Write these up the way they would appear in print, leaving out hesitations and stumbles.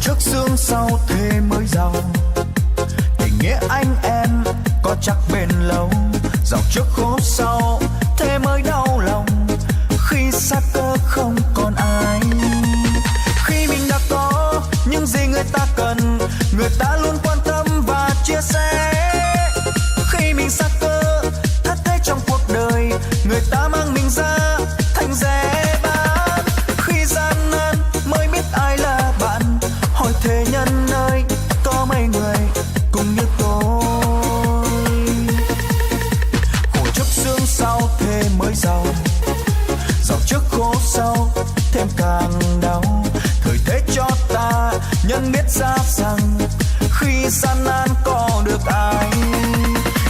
trước sương sau thế mới giàu. Tình nghĩa anh em có chắc bền lâu, giàu trước khổ sau thế mới đau lòng. Khi xa cơ không còn ai, khi mình đã có những gì người ta cần, người ta luôn quan tâm và chia sẻ. Khi mình xa cơ thất thế trong cuộc đời, người ta mang mình ra thành rẻ bán. Khi gian nan mới biết ai là bạn, hỏi thế nhân ơi có mấy người cùng như tôi. Khổ trước sương sau thế mới giàu, giàu trước khổ sau thêm càng đau. Thời thế cho ta nhận biết ra rằng khi gian nan có được ai.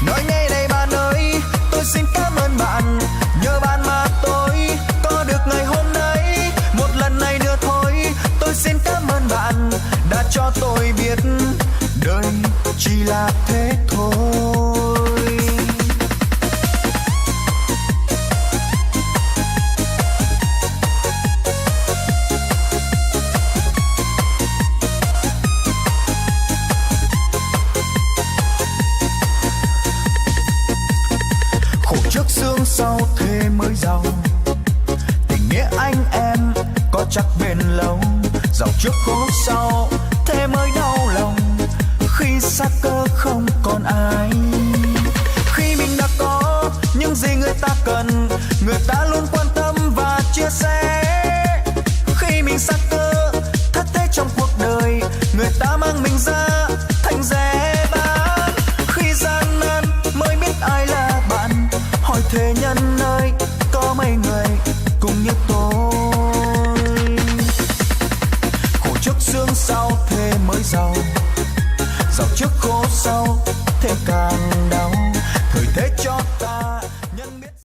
Nói ngay đây bạn ơi, tôi xin cảm ơn bạn, nhờ bạn mà tôi có được ngày hôm nay. Một lần này nữa thôi, tôi xin cảm ơn bạn đã cho tôi biết đời chỉ là thế thôi. Trước sương sau thế mới giàu, tình nghĩa anh em có chắc bền lâu, giàu trước khổ sau thế mới đau lòng. Khi xa cơ không còn ai, khi mình đã có những gì người ta cần,